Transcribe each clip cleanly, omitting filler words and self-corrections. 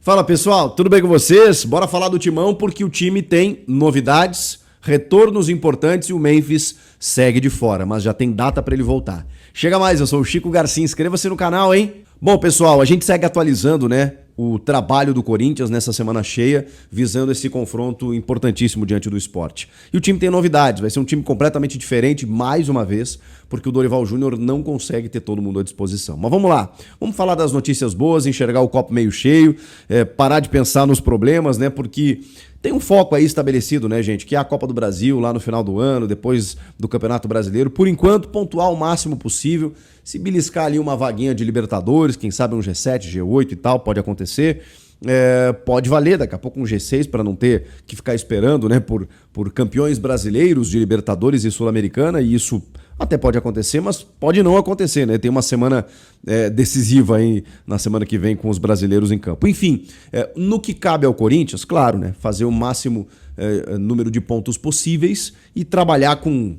Fala pessoal, tudo bem com vocês? Bora falar do Timão porque o time tem novidades, retornos importantes e o Memphis segue de fora, mas já tem data para ele voltar. Chega mais, eu sou o Chico Garcia, inscreva-se no canal, hein? Bom pessoal, a gente segue atualizando, o trabalho do Corinthians nessa semana cheia, visando esse confronto importantíssimo diante do Sport. E o time tem novidades, vai ser um time completamente diferente, mais uma vez, porque o Dorival Júnior não consegue ter todo mundo à disposição. Mas vamos lá, vamos falar das notícias boas, enxergar o copo meio cheio, parar de pensar nos problemas, porque tem um foco aí estabelecido, gente, que é a Copa do Brasil lá no final do ano, depois do Campeonato Brasileiro. Por enquanto, pontuar o máximo possível, se beliscar ali uma vaguinha de Libertadores, quem sabe um G7, G8 e tal, pode acontecer. Pode valer daqui a pouco um G6 para não ter que ficar esperando por campeões brasileiros de Libertadores e Sul-Americana, e isso até pode acontecer, mas pode não acontecer, Tem uma semana decisiva aí na semana que vem com os brasileiros em campo. Enfim, no que cabe ao Corinthians, claro, fazer o máximo número de pontos possíveis e trabalhar com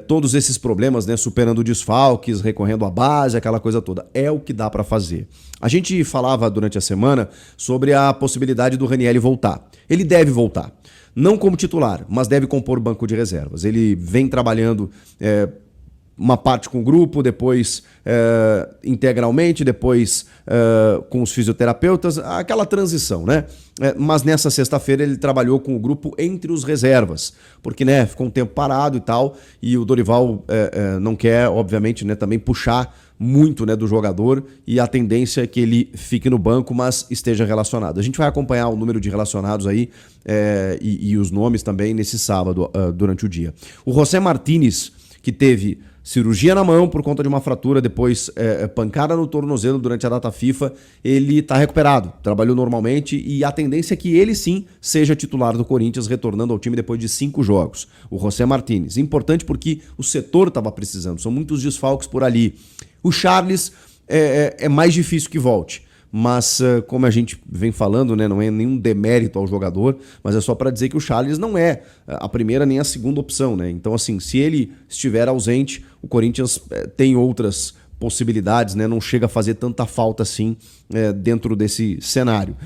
todos esses problemas, superando desfalques, recorrendo à base, aquela coisa toda. É o que dá para fazer. A gente falava durante a semana sobre a possibilidade do Ranieri voltar. Ele deve voltar. Não como titular, mas deve compor o banco de reservas. Ele vem trabalhando uma parte com o grupo, depois integralmente, depois com os fisioterapeutas, aquela transição, mas nessa sexta-feira ele trabalhou com o grupo entre os reservas, porque ficou um tempo parado e tal, e o Dorival não quer, obviamente, também puxar muito do jogador, e a tendência é que ele fique no banco, mas esteja relacionado. A gente vai acompanhar o número de relacionados aí e os nomes também nesse sábado, durante o dia. O José Martínez, que teve cirurgia na mão por conta de uma fratura, depois pancada no tornozelo durante a data FIFA, ele está recuperado, trabalhou normalmente e a tendência é que ele sim seja titular do Corinthians, retornando ao time depois de 5 jogos. O José Martínez, importante porque o setor estava precisando, são muitos desfalques por ali. O Charles é mais difícil que volte. Mas, como a gente vem falando, não é nenhum demérito ao jogador, mas é só para dizer que o Charles não é a primeira nem a segunda opção, Então, assim, se ele estiver ausente, o Corinthians tem outras possibilidades, Não chega a fazer tanta falta assim dentro desse cenário.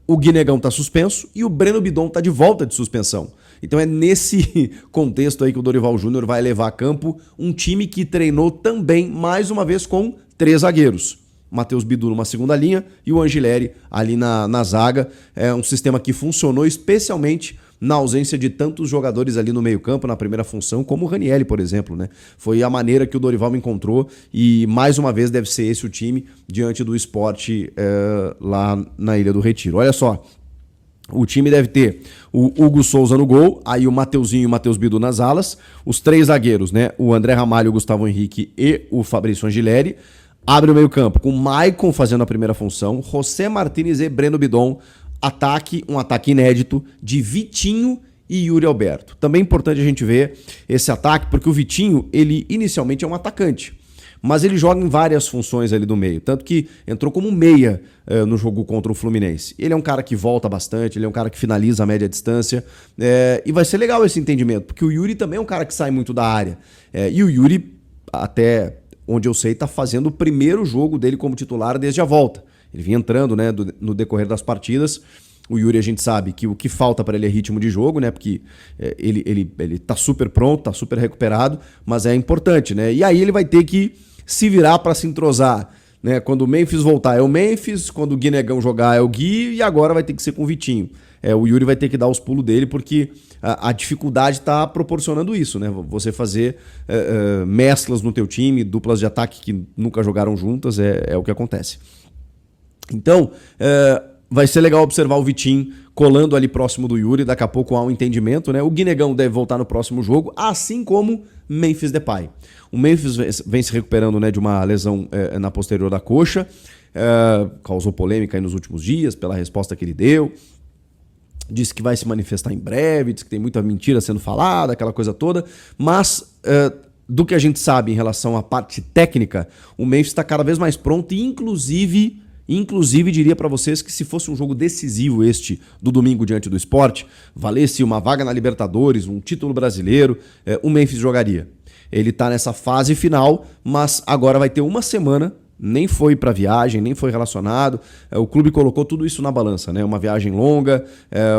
O Guinegão está suspenso e o Breno Bidon está de volta de suspensão. Então é nesse contexto aí que o Dorival Júnior vai levar a campo um time que treinou também, mais uma vez, com 3 zagueiros. Matheus Bidu numa segunda linha e o Angileri ali na zaga. É um sistema que funcionou especialmente na ausência de tantos jogadores ali no meio-campo, na primeira função, como o Ranieri, por exemplo, Foi a maneira que o Dorival encontrou e, mais uma vez, deve ser esse o time diante do Sport lá na Ilha do Retiro. Olha só, o time deve ter o Hugo Souza no gol, aí o Mateuzinho e o Matheus Bidu nas alas, os 3 zagueiros, O André Ramalho, o Gustavo Henrique e o Fabrício Angileri. Abre o meio-campo com o Maicon fazendo a primeira função, José Martínez e Breno Bidon. Um ataque inédito de Vitinho e Yuri Alberto. Também é importante a gente ver esse ataque, porque o Vitinho, ele inicialmente é um atacante, mas ele joga em várias funções ali do meio, tanto que entrou como meia no jogo contra o Fluminense. Ele é um cara que volta bastante, ele é um cara que finaliza a média distância, e vai ser legal esse entendimento, porque o Yuri também é um cara que sai muito da área, e o Yuri, até onde eu sei, está fazendo o primeiro jogo dele como titular desde a volta. Ele vinha entrando no decorrer das partidas. O Yuri, a gente sabe que o que falta para ele é ritmo de jogo, porque ele tá super pronto, tá super recuperado, mas é importante, E aí ele vai ter que se virar para se entrosar, Quando o Memphis voltar é o Memphis, quando o Guinegão jogar é o Gui, e agora vai ter que ser com o Vitinho. O Yuri vai ter que dar os pulos dele, porque a dificuldade está proporcionando isso, Você fazer mesclas no teu time, duplas de ataque que nunca jogaram juntas, é o que acontece. Então, vai ser legal observar o Vitinho colando ali próximo do Yuri, daqui a pouco há um entendimento, O Guinegão deve voltar no próximo jogo, assim como Memphis Depay. O Memphis vem se recuperando, de uma lesão na posterior da coxa, causou polêmica aí nos últimos dias pela resposta que ele deu, disse que vai se manifestar em breve, disse que tem muita mentira sendo falada, aquela coisa toda, mas do que a gente sabe em relação à parte técnica, o Memphis está cada vez mais pronto e inclusive diria para vocês que se fosse um jogo decisivo este do domingo diante do Sport, valesse uma vaga na Libertadores, um título brasileiro, o Memphis jogaria. Ele está nessa fase final, mas agora vai ter uma semana nem foi para viagem, nem foi relacionado. O clube colocou tudo isso na balança, né? Uma viagem longa,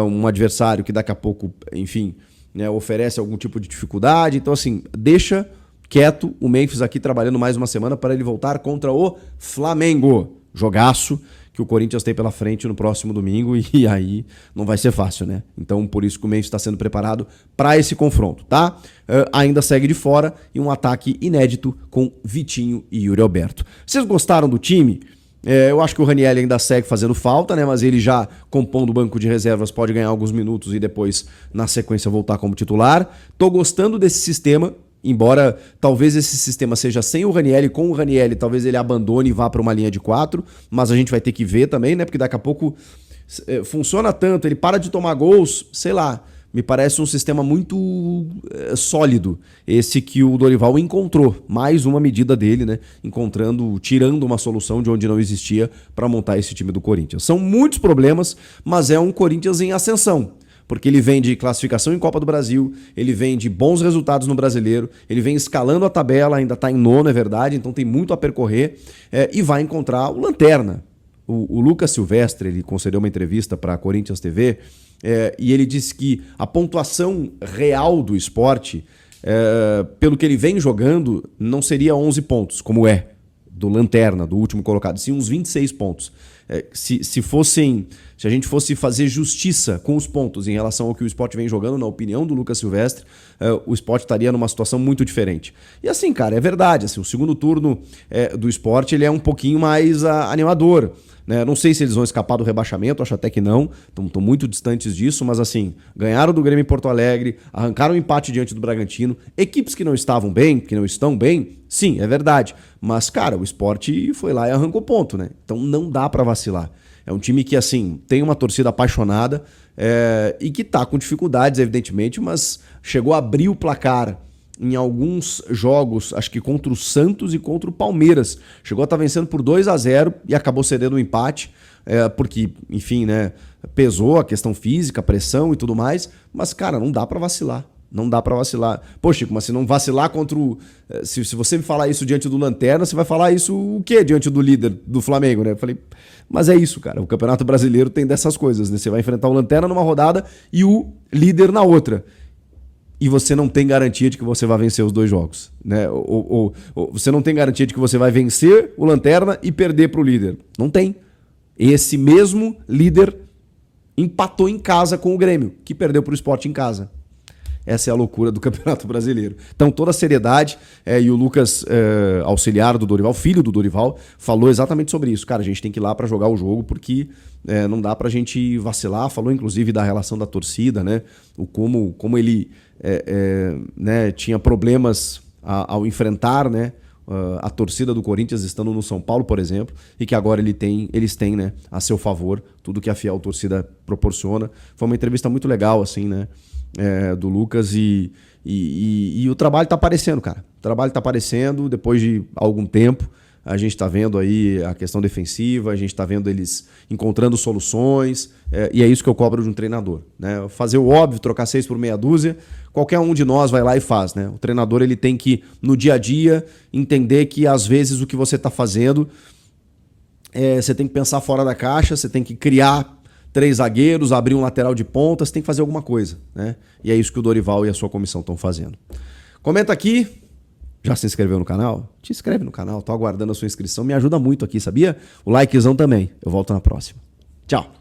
um adversário que daqui a pouco, enfim, né, oferece algum tipo de dificuldade. Então, assim, deixa quieto o Memphis aqui trabalhando mais uma semana para ele voltar contra o Flamengo. Jogaço que o Corinthians tem pela frente no próximo domingo e aí não vai ser fácil, né? Então, por isso que o Memphis está sendo preparado para esse confronto, tá? Ainda segue de fora e um ataque inédito com Vitinho e Yuri Alberto. Vocês gostaram do time? Eu acho que o Raniel ainda segue fazendo falta, né? Mas ele já compondo o banco de reservas pode ganhar alguns minutos e depois, na sequência, voltar como titular. Tô gostando desse sistema. Embora talvez esse sistema seja sem o Raniel, com o Raniel talvez ele abandone e vá para uma linha de 4, mas a gente vai ter que ver também, né? Porque daqui a pouco funciona tanto, ele para de tomar gols, sei lá, me parece um sistema muito sólido, esse que o Dorival encontrou, mais uma medida dele, né? Tirando uma solução de onde não existia para montar esse time do Corinthians. São muitos problemas, mas é um Corinthians em ascensão. Porque ele vem de classificação em Copa do Brasil, ele vem de bons resultados no Brasileiro, ele vem escalando a tabela, ainda está em nono, é verdade, então tem muito a percorrer, e vai encontrar o Lanterna. O Lucas Silvestre, ele concedeu uma entrevista para a Corinthians TV, e ele disse que a pontuação real do Sport, pelo que ele vem jogando, não seria 11 pontos, como é do Lanterna, do último colocado, sim uns 26 pontos. Se a gente fosse fazer justiça com os pontos em relação ao que o Sport vem jogando, na opinião do Lucas Silvestre, o Sport estaria numa situação muito diferente. E assim, cara, é verdade, assim, o segundo turno do Sport ele é um pouquinho mais animador. Né? Não sei se eles vão escapar do rebaixamento, acho até que não, estão muito distantes disso, mas assim, ganharam do Grêmio em Porto Alegre, arrancaram um empate diante do Bragantino, equipes que não estavam bem, que não estão bem, sim, é verdade, mas cara, o Sport foi lá e arrancou ponto, né? Então não dá pra vacilar. É um time que, assim, tem uma torcida apaixonada e que tá com dificuldades, evidentemente, mas chegou a abrir o placar em alguns jogos, acho que contra o Santos e contra o Palmeiras. Chegou a estar vencendo por 2-0 e acabou cedendo um empate, porque, enfim, né, pesou a questão física, a pressão e tudo mais, mas, cara, não dá pra vacilar. Não dá pra vacilar. Pô, Chico, mas se não vacilar contra o... Se você me falar isso diante do Lanterna, você vai falar isso o quê diante do líder do Flamengo, né? Eu falei, mas é isso, cara. O Campeonato Brasileiro tem dessas coisas, né? Você vai enfrentar o Lanterna numa rodada e o líder na outra. E você não tem garantia de que você vai vencer os dois jogos, né? Ou você não tem garantia de que você vai vencer o Lanterna e perder pro líder. Não tem. Esse mesmo líder empatou em casa com o Grêmio, que perdeu pro Sport em casa. Essa é a loucura do Campeonato Brasileiro. Então, toda a seriedade, e o Lucas, auxiliar do Dorival, filho do Dorival, falou exatamente sobre isso. Cara, a gente tem que ir lá para jogar o jogo, porque não dá pra gente vacilar. Falou, inclusive, da relação da torcida, né? Como ele né, tinha problemas ao enfrentar, né, a torcida do Corinthians estando no São Paulo, por exemplo, e que agora eles têm, né, a seu favor tudo que a fiel torcida proporciona. Foi uma entrevista muito legal, assim, né? Do Lucas e o trabalho tá aparecendo, cara. O trabalho tá aparecendo depois de algum tempo. A gente tá vendo aí a questão defensiva, a gente tá vendo eles encontrando soluções, e é isso que eu cobro de um treinador, né? Fazer o óbvio, trocar 6 por meia dúzia, qualquer um de nós vai lá e faz, né? O treinador ele tem que, no dia a dia, entender que às vezes o que você tá fazendo, você tem que pensar fora da caixa, você tem que criar 3 zagueiros, abrir um lateral de ponta, você tem que fazer alguma coisa, né? E é isso que o Dorival e a sua comissão estão fazendo. Comenta aqui. Já se inscreveu no canal? Te inscreve no canal, tô aguardando a sua inscrição, me ajuda muito aqui, sabia? O likezão também. Eu volto na próxima. Tchau.